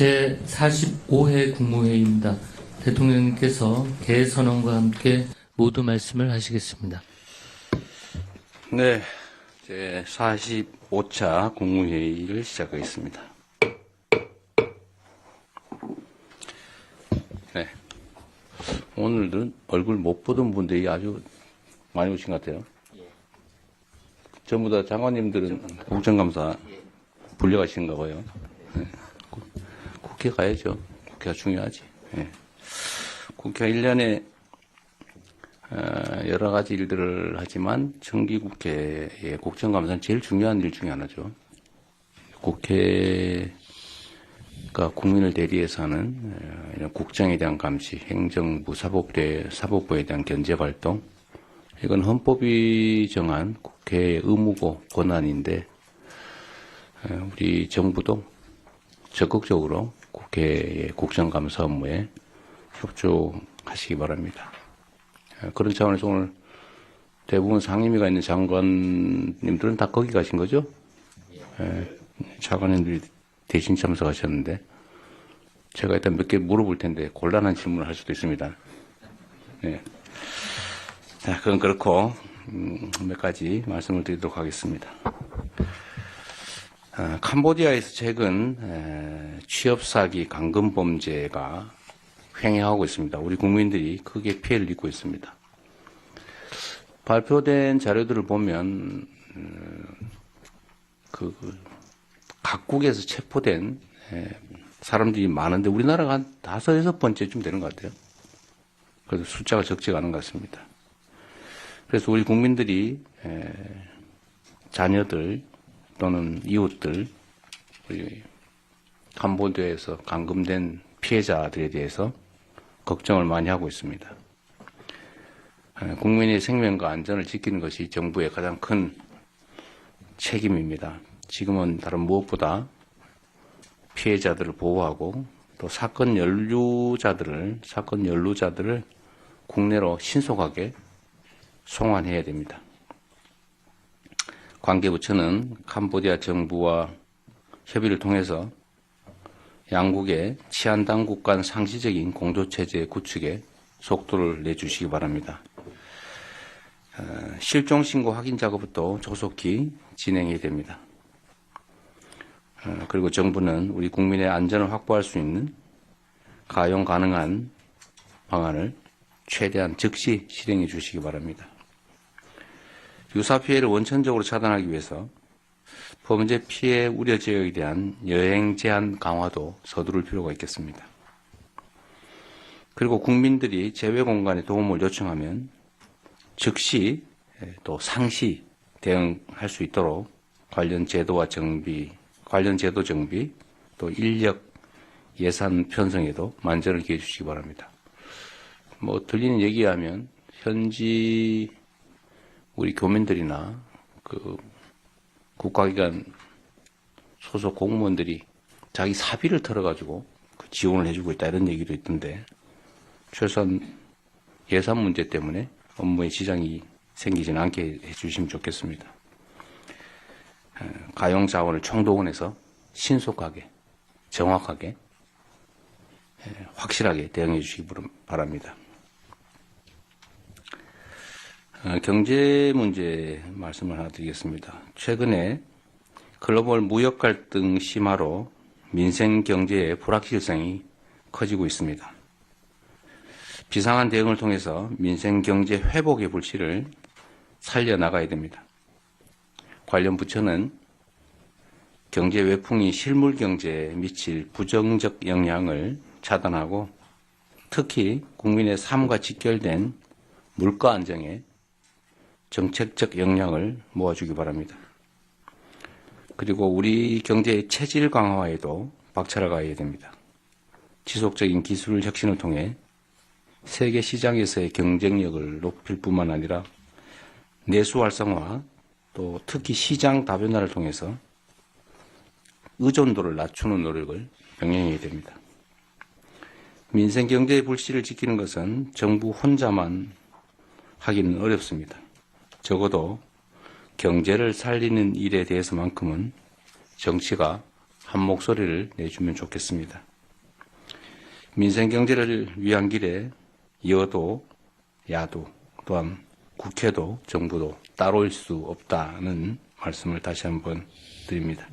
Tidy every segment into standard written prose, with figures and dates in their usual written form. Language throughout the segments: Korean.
제45회 국무회의입니다. 대통령님께서 개선언과 함께 모두 말씀을 하시겠습니다. 네, 제45차 국무회의를 시작하겠습니다. 네, 오늘은 얼굴 못 보던 분들이 아주 많이 오신 것 같아요. 전부 다 장관님들은 국정감사 불려가시는가 봐요. 네. 국회 가야죠. 국회가 중요하지. 네. 국회가 1년에 여러 가지 일들을 하지만 정기국회의 국정감사는 제일 중요한 일 중에 하나죠. 국회가 국민을 대리해서 하는 이런 국정에 대한 감시, 행정부, 사법부에 대한 견제활동, 이건 헌법이 정한 국회의 의무고 권한인데 우리 정부도 적극적으로 국회의 국정감사 업무에 협조하시기 바랍니다. 그런 차원에서 오늘 대부분 상임위가 있는 장관님들은 다 거기 가신 거죠? 장관님들이 대신 참석하셨는데 제가 일단 몇 개 물어볼 텐데 곤란한 질문을 할 수도 있습니다. 네. 자, 그건 그렇고 몇 가지 말씀을 드리도록 하겠습니다. 캄보디아에서 최근 취업사기 감금범죄가 횡행하고 있습니다. 우리 국민들이 크게 피해를 입고 있습니다. 발표된 자료들을 보면 각국에서 체포된 사람들이 많은데 우리나라가 한 5, 6번째쯤 되는 것 같아요. 그래서 숫자가 적지가 않은 것 같습니다. 그래서 우리 국민들이 자녀들 또는 이웃들, 캄보디아에서 감금된 피해자들에 대해서 걱정을 많이 하고 있습니다. 국민의 생명과 안전을 지키는 것이 정부의 가장 큰 책임입니다. 지금은 다른 무엇보다 피해자들을 보호하고 또 사건 연루자들을 국내로 신속하게 송환해야 됩니다. 관계부처는 캄보디아 정부와 협의를 통해서 양국의 치안당국 간 상시적인 공조체제 구축에 속도를 내주시기 바랍니다. 실종신고 확인 작업부터 조속히 진행해야 됩니다. 그리고 정부는 우리 국민의 안전을 확보할 수 있는 가용 가능한 방안을 최대한 즉시 실행해 주시기 바랍니다. 유사 피해를 원천적으로 차단하기 위해서 범죄 피해 우려 지역에 대한 여행 제한 강화도 서두를 필요가 있겠습니다. 그리고 국민들이 재외 공간에 도움을 요청하면 즉시 또 상시 대응할 수 있도록 관련 제도 정비, 또 인력 예산 편성에도 만전을 기해 주시기 바랍니다. 들리는 얘기하면 현지 우리 교민들이나 국가기관 소속 공무원들이 자기 사비를 털어가지고 지원을 해주고 있다 이런 얘기도 있던데 최소한 예산 문제 때문에 업무에 지장이 생기지는 않게 해주시면 좋겠습니다. 가용 자원을 총동원해서 신속하게, 정확하게, 확실하게 대응해 주시기 바랍니다. 경제 문제 말씀을 하나 드리겠습니다. 최근에 글로벌 무역 갈등 심화로 민생 경제의 불확실성이 커지고 있습니다. 비상한 대응을 통해서 민생 경제 회복의 불씨를 살려나가야 됩니다. 관련 부처는 경제 외풍이 실물 경제에 미칠 부정적 영향을 차단하고 특히 국민의 삶과 직결된 물가 안정에 정책적 역량을 모아주기 바랍니다. 그리고 우리 경제의 체질 강화에도 박차를 가해야 됩니다. 지속적인 기술 혁신을 통해 세계 시장에서의 경쟁력을 높일 뿐만 아니라 내수 활성화 또 특히 시장 다변화를 통해서 의존도를 낮추는 노력을 병행해야 됩니다. 민생 경제의 불씨를 지키는 것은 정부 혼자만 하기는 어렵습니다. 적어도 경제를 살리는 일에 대해서만큼은 정치가 한 목소리를 내주면 좋겠습니다. 민생 경제를 위한 길에 여도, 야도, 또한 국회도 정부도 따로일 수 없다는 말씀을 다시 한번 드립니다.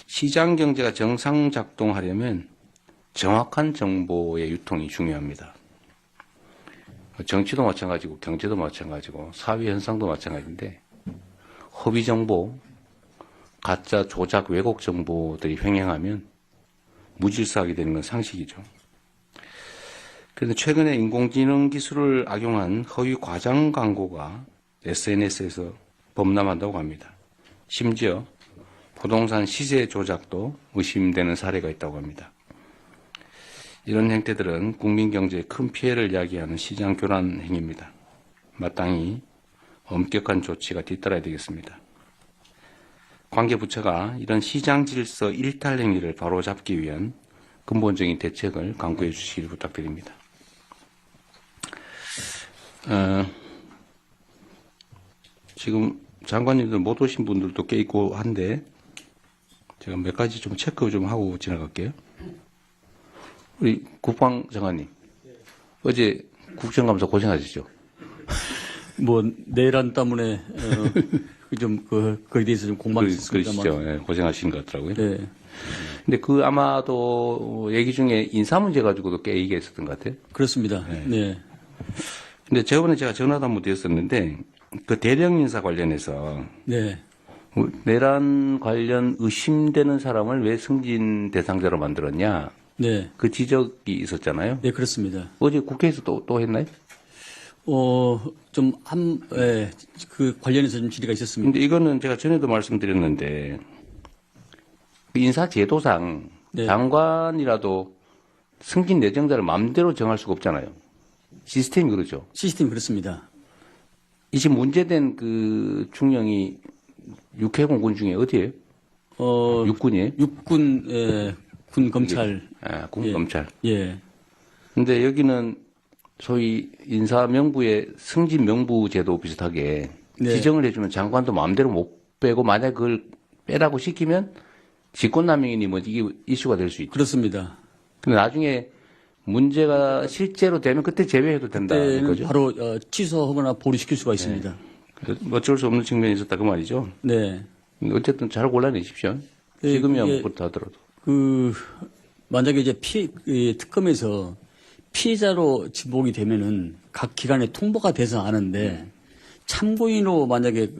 시장 경제가 정상 작동하려면 정확한 정보의 유통이 중요합니다. 정치도 마찬가지고 경제도 마찬가지고 사회 현상도 마찬가지인데 허위 정보, 가짜 조작 왜곡 정보들이 횡행하면 무질서하게 되는 건 상식이죠. 그런데 최근에 인공지능 기술을 악용한 허위 과장 광고가 SNS에서 범람한다고 합니다. 심지어 부동산 시세 조작도 의심되는 사례가 있다고 합니다. 이런 행태들은 국민 경제에 큰 피해를 야기하는 시장 교란 행위입니다. 마땅히 엄격한 조치가 뒤따라야 되겠습니다. 관계 부처가 이런 시장 질서 일탈 행위를 바로잡기 위한 근본적인 대책을 강구해 주시길 부탁드립니다. 지금 장관님들 못 오신 분들도 꽤 있고 한데 제가 몇 가지 좀 체크 좀 하고 지나갈게요. 우리 국방장관님, 어제 국정감사 고생하셨죠? 뭐 내란 때문에 거기에 대해서 좀 공방했습니다만. 그러시죠. 예, 고생하신 것 같더라고요. 네. 근데 그 아마도 얘기 중에 인사 문제 가지고도 꽤 얘기가 있었던 것 같아요. 그렇습니다. 네. 근데 저번에 제가 전화도 한번 드렸었는데 그 대령 인사 관련해서 네. 내란 관련 의심되는 사람을 왜 승진 대상자로 만들었냐? 네. 그 지적이 있었잖아요. 네, 그렇습니다. 어제 국회에서 또 했나요? 그 관련해서 좀 질의가 있었습니다. 근데 이거는 제가 전에도 말씀드렸는데 그 인사 제도상 네. 장관이라도 승진 내정자를 마음대로 정할 수가 없잖아요. 시스템이 그러죠. 시스템이 그렇습니다. 이 지금 문제된 그 중령이 육해공군 중에 어디예요? 육군이에요? 육군, 군 검찰. 군 예. 검찰. 예. 근데 여기는 소위 인사 명부의 승진 명부 제도 비슷하게 네. 지정을 해주면 장관도 마음대로 못 빼고 만약 그걸 빼라고 시키면 직권남용이니 뭐 이게 이슈가 될 수 있죠. 그렇습니다. 근데 나중에 문제가 실제로 되면 그때 제외해도 된다는 그때는 거죠. 바로 취소하거나 보류시킬 수가 있습니다. 어쩔 수 없는 측면이 있었다 그 말이죠. 네. 근데 어쨌든 잘 골라내십시오. 네, 지금이야 그게- 뭐부터 하더라도. 만약에 이제 특검에서 피해자로 지목이 되면은 각 기관에 통보가 돼서 아는데 참고인으로 만약에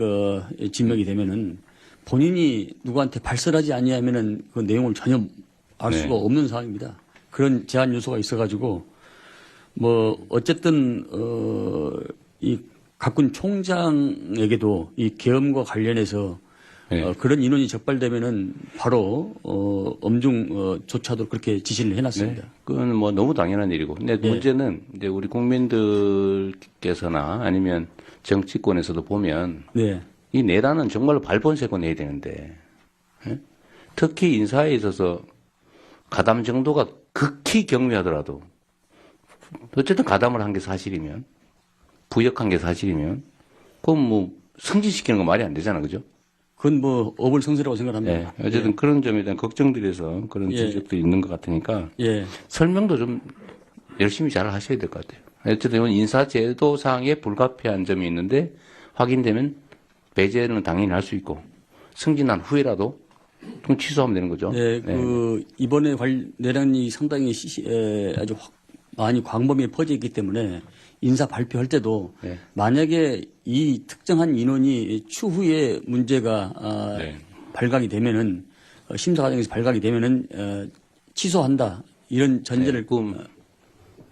지명이 되면은 본인이 누구한테 발설하지 아니하면은 그 내용을 전혀 알 네. 수가 없는 상황입니다. 그런 제한 요소가 있어가지고 뭐 어쨌든 이 각군 총장에게도 이 계엄과 관련해서 네. 그런 인원이 적발되면은 바로 엄중 조차도 그렇게 지시를 해놨습니다. 그건 뭐 너무 당연한 일이고. 근데 문제는 이제 우리 국민들께서나 아니면 정치권에서도 보면 네, 이 내란은 정말로 발본색고 내야 되는데 예? 특히 인사에 있어서 가담 정도가 극히 경미하더라도 어쨌든 가담을 한 게 사실이면 부역한 게 사실이면 그건 뭐 승진시키는 건 말이 안 되잖아, 그죠? 그건 뭐 어불성설이라고 생각합니다. 예, 어쨌든 그런 점에 대한 걱정들에서 그런 예. 지적도 있는 것 같으니까 예, 설명도 좀 열심히 잘 하셔야 될 것 같아요. 어쨌든 이건 인사제도상에 불가피한 점이 있는데 확인되면 배제는 당연히 할 수 있고 승진한 후에라도 좀 취소하면 되는 거죠. 네, 이번에 내란이 상당히 아주 많이 광범위에 퍼져 있기 때문에 인사 발표할 때도 네. 만약에 이 특정한 인원이 추후에 문제가 네. 발각이 되면은 심사 과정에서 발각이 되면은 취소한다 이런 전제를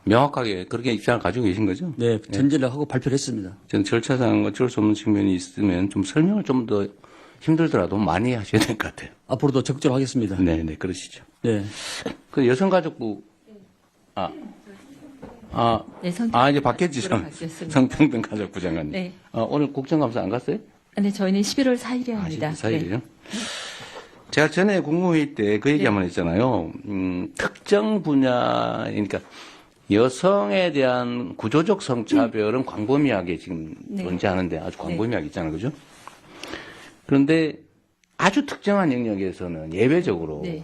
명확하게 그렇게 입장을 가지고 계신 거죠? 네, 전제를 하고 발표를 했습니다. 저는 절차상 어쩔 수 없는 측면이 있으면 좀 설명을 좀 더 힘들더라도 많이 하셔야 될 것 같아요. 앞으로도 적극적으로 하겠습니다. 네, 네, 그러시죠. 네. 그 여성가족부, 네, 이제 바뀌었지, 바뀌었습니다. 성평등 가족부 장관님. 네. 오늘 국정감사 안 갔어요? 네, 저희는 11월 4일에 합니다. 4일이요? 제가 전에 국무회의 때 그 얘기 네. 한번 했잖아요. 특정 분야, 그러니까 여성에 대한 구조적 성차별은 광범위하게 지금 네. 존재하는데 아주 광범위하게 있잖아요. 그죠? 그런데 아주 특정한 영역에서는 예외적으로 네.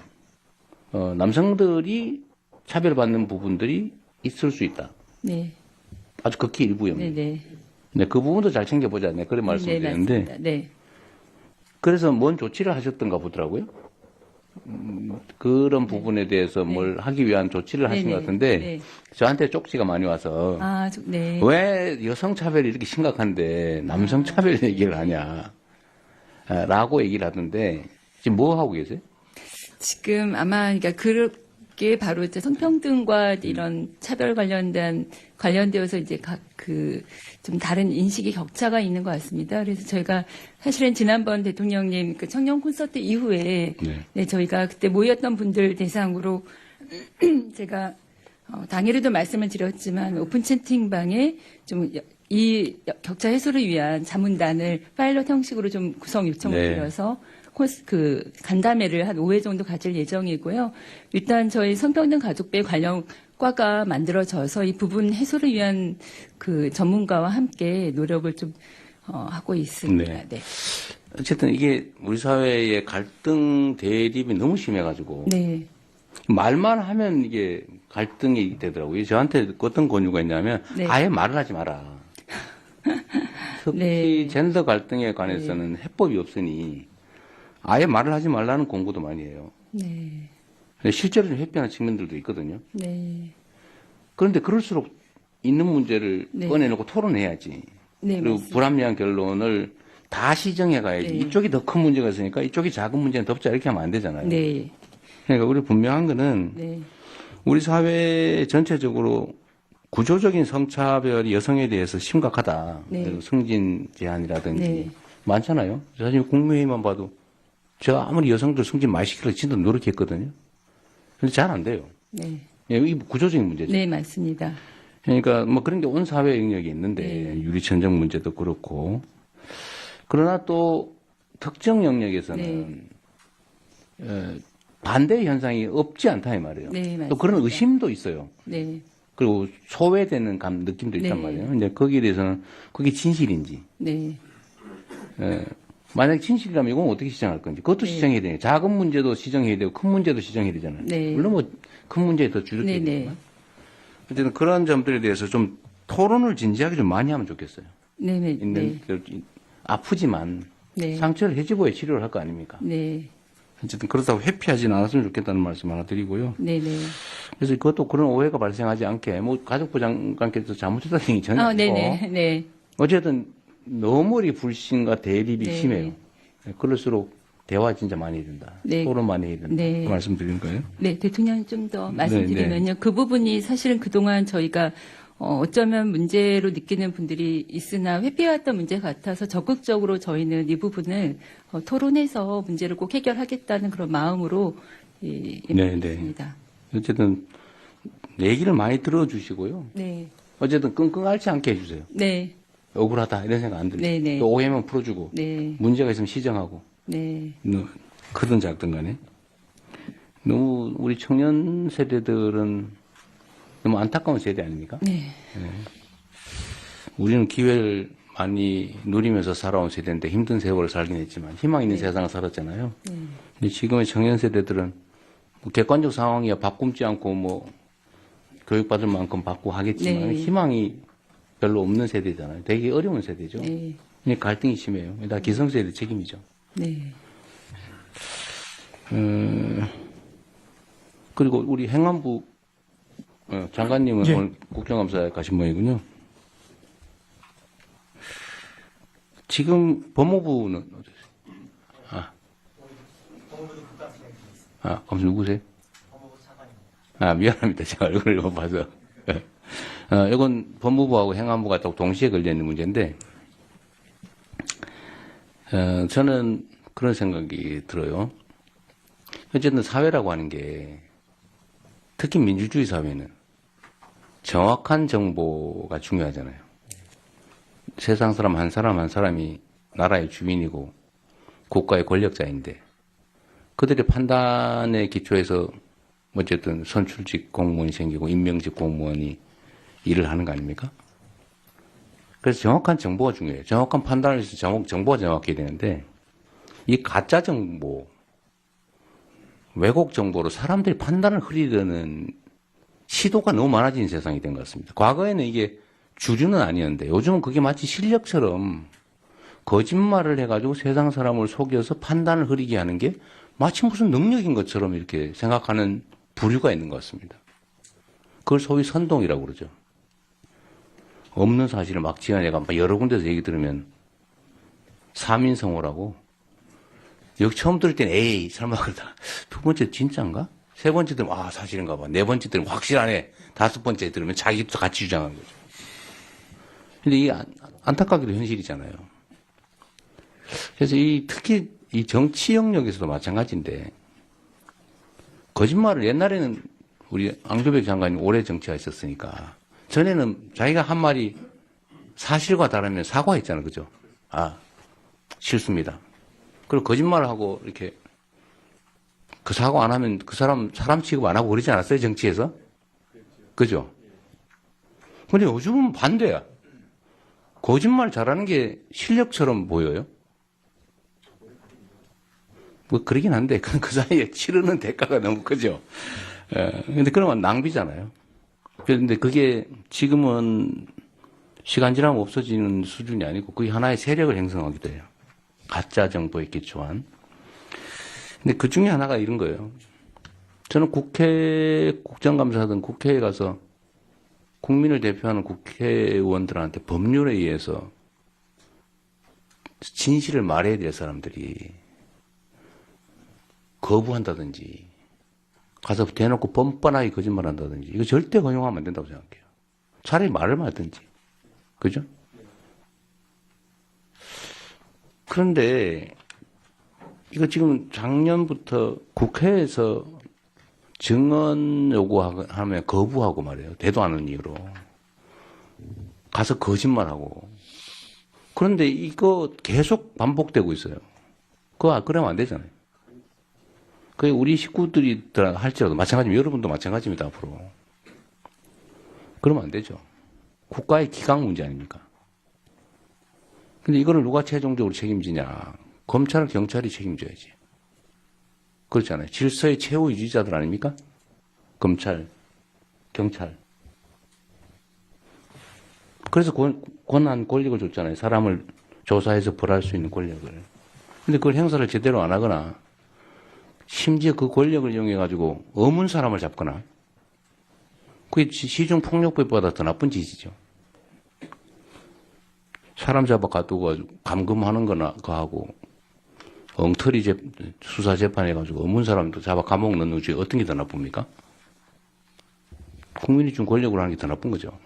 남성들이 차별받는 부분들이 있을 수 있다. 네. 아주 극히 일부입니다. 네네. 네, 그 부분도 잘 챙겨보자. 네, 그런 말씀드렸는데 맞습니다. 네. 그래서 뭔 조치를 하셨던가 보더라고요. 그런 부분에 대해서 뭘 하기 위한 조치를 하신 네네. 것 같은데 네. 저한테 쪽지가 많이 와서 네. 왜 여성 차별이 이렇게 심각한데 남성 차별 얘기를 하냐 라고 얘기를 하던데 지금 뭐 하고 계세요? 지금 아마 그러니까 그게 바로 이제 성평등과 이런 차별 관련되어서 이제 좀 다른 인식의 격차가 있는 것 같습니다. 그래서 저희가 사실은 지난번 대통령님 그 청년 콘서트 이후에 네, 저희가 그때 모였던 분들 대상으로 제가 당일에도 말씀을 드렸지만 오픈 채팅방에 좀 이 격차 해소를 위한 자문단을 파일럿 형식으로 좀 구성 요청을 네. 드려서 간담회를 한 5회 정도 가질 예정이고요. 일단 저희 성평등 가족배 관련 과가 만들어져서 이 부분 해소를 위한 그 전문가와 함께 노력을 좀 하고 있습니다. 네. 네. 어쨌든 이게 우리 사회의 갈등 대립이 너무 심해가지고 네. 말만 하면 이게 갈등이 되더라고요. 저한테 어떤 권유가 있냐면 네. 아예 말을 하지 마라. 특히 네. 젠더 갈등에 관해서는 해법이 없으니 아예 말을 하지 말라는 공부도 많이 해요. 네. 실제로 좀 회피하는 측면들도 있거든요. 네. 그런데 그럴수록 있는 문제를 네. 꺼내놓고 토론해야지. 네. 그리고 맞습니다. 불합리한 결론을 다 시정해 가야지. 네. 이쪽이 더 큰 문제가 있으니까 이쪽이 작은 문제는 덮자 이렇게 하면 안 되잖아요. 네. 그러니까 우리 분명한 거는 네. 우리 사회 전체적으로 구조적인 성차별이 여성에 대해서 심각하다. 네. 그리고 승진 제한이라든지 네. 많잖아요. 사실 국무회의만 봐도 제가 아무리 여성들 승진 많이 시키려고 진짜 노력했거든요. 근데 잘 안 돼요. 네. 예, 이 구조적인 문제죠. 네, 맞습니다. 그러니까 뭐 그런 게 온 사회 영역이 있는데 네. 유리천정 문제도 그렇고 그러나 또 특정 영역에서는 반대 현상이 없지 않다 이 말이에요. 네, 맞습니다. 또 그런 의심도 있어요. 네. 그리고 소외되는 느낌도 있단 네. 말이에요. 근데 거기에 대해서는 그게 진실인지 네. 만약 진실이라면 이건 어떻게 시정할 건지 그것도 네. 시정해야 돼요. 작은 문제도 시정해야 되고 큰 문제도 시정해야 되잖아요. 네. 물론 뭐 큰 문제에 더 주력해야 네, 네. 되지만 어쨌든 그런 점들에 대해서 좀 토론을 진지하게 좀 많이 하면 좋겠어요. 네, 네. 있는 아프지만 네. 상처를 해지고야 치료를 할 거 아닙니까? 네. 어쨌든 그렇다고 회피하지는 않았으면 좋겠다는 말씀 하나 드리고요. 네, 네. 그래서 그것도 그런 오해가 발생하지 않게 뭐 가족부 장관께서 잘못했다는 얘기 전혀 네, 아니고 네. 네. 어쨌든 너무 이 불신과 대립이 네. 심해요. 그럴수록 대화 진짜 많이 해야 된다. 네. 토론 많이 해야 된다. 네. 그 말씀드리는 거예요. 네, 대통령 좀 더 말씀드리면요. 네, 그 부분이 사실은 그동안 저희가 어쩌면 문제로 느끼는 분들이 있으나 회피해왔던 문제 같아서 적극적으로 저희는 이 부분을 토론해서 문제를 꼭 해결하겠다는 그런 마음으로 임했습니다. 어쨌든 얘기를 많이 들어주시고요. 네, 어쨌든 끙끙 앓지 않게 해주세요. 네, 억울하다 이런 생각 안 들어요. 네, 네. 또 오해만 풀어주고 네, 문제가 있으면 시정하고 네, 크든 작든 간에 너무 우리 청년 세대들은 너무 안타까운 세대 아닙니까? 네, 우리는 기회를 많이 누리면서 살아온 세대인데 힘든 세월을 살긴 했지만 희망 있는 세상을 살았잖아요. 근데 지금의 청년 세대들은 뭐 객관적 상황이야 밥 굶지 않고 뭐 교육받을 만큼 받고 하겠지만 네. 희망이 별로 없는 세대잖아요. 되게 어려운 세대죠. 네, 그러니까 갈등이 심해요. 다 기성세대 책임이죠. 네, 그리고 우리 행안부 장관님은 예. 오늘 국정감사에 가신 모양이군요. 지금 법무부는 어디세요? 감사 누구세요? 미안합니다. 제가 얼굴을 못 봐서. 이건 법무부하고 행안부가 또 동시에 걸려있는 문제인데, 저는 그런 생각이 들어요. 어쨌든 사회라고 하는 게, 특히 민주주의 사회는 정확한 정보가 중요하잖아요. 세상 사람 한 사람이 나라의 주민이고 국가의 권력자인데 그들의 판단에 기초해서 어쨌든 선출직 공무원이 생기고 임명직 공무원이 일을 하는 거 아닙니까? 그래서 정확한 정보가 중요해요. 정확한 판단을 해서 정보가 정확해야 되는데 이 가짜 정보 왜곡 정보로 사람들이 판단을 흐리려는 시도가 너무 많아진 세상이 된 것 같습니다. 과거에는 이게 주류는 아니었는데 요즘은 그게 마치 실력처럼 거짓말을 해가지고 세상 사람을 속여서 판단을 흐리게 하는 게 마치 무슨 능력인 것처럼 이렇게 생각하는 부류가 있는 것 같습니다. 그걸 소위 선동이라고 그러죠. 없는 사실을 막 지어내가 여러 군데서 얘기 들으면 사민성호라고 여기 처음 들을 때는 에이 설마 그러다 두 번째 진짜인가? 세 번째 들으면 아 사실인가 봐. 네 번째 들으면 확실하네. 다섯 번째 들으면 자기도 같이 주장한 거죠. 근데 이게 안타깝게도 현실이잖아요. 그래서 특히 이 정치 영역에서도 마찬가지인데 거짓말을 옛날에는 우리 앙조백 장관이 오래 정치가 있었으니까 전에는 자기가 한 말이 사실과 다르면 사과했잖아요. 그죠? 아, 실수입니다. 그리고 거짓말을 하고 이렇게 그 사과 안 하면 그 사람 취급 안 하고 그러지 않았어요? 정치에서? 그죠? 근데 요즘은 반대야. 거짓말 잘하는 게 실력처럼 보여요. 뭐 그러긴 한데 그 사이에 치르는 대가가 너무 크죠. 근데 그러면 낭비잖아요. 그런데 그게 지금은 시간 지나면 없어지는 수준이 아니고 그게 하나의 세력을 형성하기도 해요. 가짜 정보에 기초한. 근데 그 중에 하나가 이런 거예요. 저는 국정감사하던 국회에 가서 국민을 대표하는 국회의원들한테 법률에 의해서 진실을 말해야 될 사람들이 거부한다든지 가서 대놓고 뻔뻔하게 거짓말한다든지 이거 절대 허용하면 안 된다고 생각해요. 차라리 말을 말든지. 그죠? 그런데 이거 지금 작년부터 국회에서 증언 요구하면 거부하고 말이에요. 되도 않은 이유로. 가서 거짓말하고. 그런데 이거 계속 반복되고 있어요. 그러면 안 되잖아요. 그게 우리 식구들이 할지라도 마찬가지입니다. 여러분도 마찬가지입니다. 앞으로. 그러면 안 되죠. 국가의 기강 문제 아닙니까? 근데 이거를 누가 최종적으로 책임지냐. 검찰, 경찰이 책임져야지. 그렇잖아요. 질서의 최후 유지자들 아닙니까? 검찰, 경찰. 그래서 권한, 권력을 줬잖아요. 사람을 조사해서 벌할 수 있는 권력을. 근데 그걸 행사를 제대로 안 하거나 심지어 그 권력을 이용해가지고 어문 사람을 잡거나 그게 시중폭력법보다 더 나쁜 짓이죠. 사람 잡아 가두고 감금하는 거나 그하고 엉터리 수사 재판해가지고 어문 사람도 잡아 감옥 넣는 게 어떤 게 더 나쁩니까? 국민이 준 권력으로 하는 게 더 나쁜 거죠.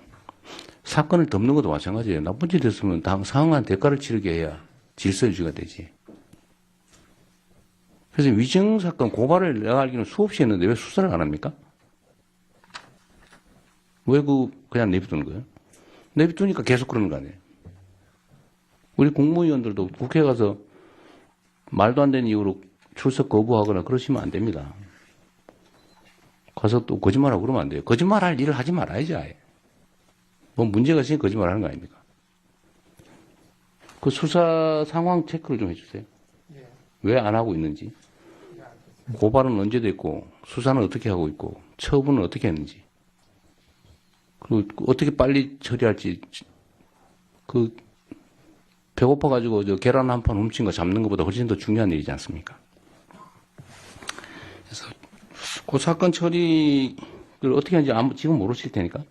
사건을 덮는 것도 마찬가지예요. 나쁜 짓 했으면 상응한 대가를 치르게 해야 질서 유지가 되지. 그래서 위증사건 고발을 내가 알기로는 수없이 했는데 왜 수사를 안 합니까? 왜 그냥 내비두는 거예요? 내비두니까 계속 그러는 거 아니에요? 우리 국무위원들도 국회에 가서 말도 안 되는 이유로 출석 거부하거나 그러시면 안 됩니다. 가서 또 거짓말하고 그러면 안 돼요. 거짓말할 일을 하지 말아야지 아예. 뭐 문제가 있으니까 거짓말하는 거 아닙니까? 그 수사 상황 체크를 좀 해주세요. 왜 안 하고 있는지. 고발은 언제 됐고 수사는 어떻게 하고 있고 처분은 어떻게 했는지. 그리고 어떻게 빨리 처리할지. 배고파가지고 저 계란 한 판 훔친 거 잡는 것보다 훨씬 더 중요한 일이지 않습니까? 그래서 그 사건 처리를 어떻게 하는지 지금 모르실 테니까.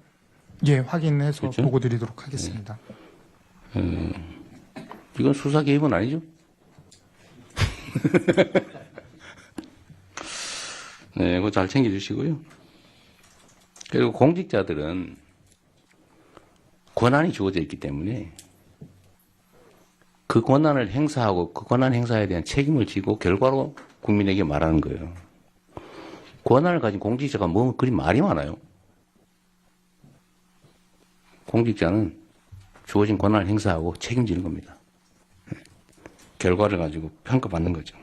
예, 확인해서 그렇죠? 보고 드리도록 하겠습니다. 이건 수사 개입은 아니죠? 네, 그거 잘 챙겨주시고요. 그리고 공직자들은 권한이 주어져 있기 때문에 그 권한을 행사하고 그 권한 행사에 대한 책임을 지고 결과로 국민에게 말하는 거예요. 권한을 가진 공직자가 뭐 그리 말이 많아요. 공직자는 주어진 권한을 행사하고 책임지는 겁니다. 결과를 가지고 평가받는 거죠.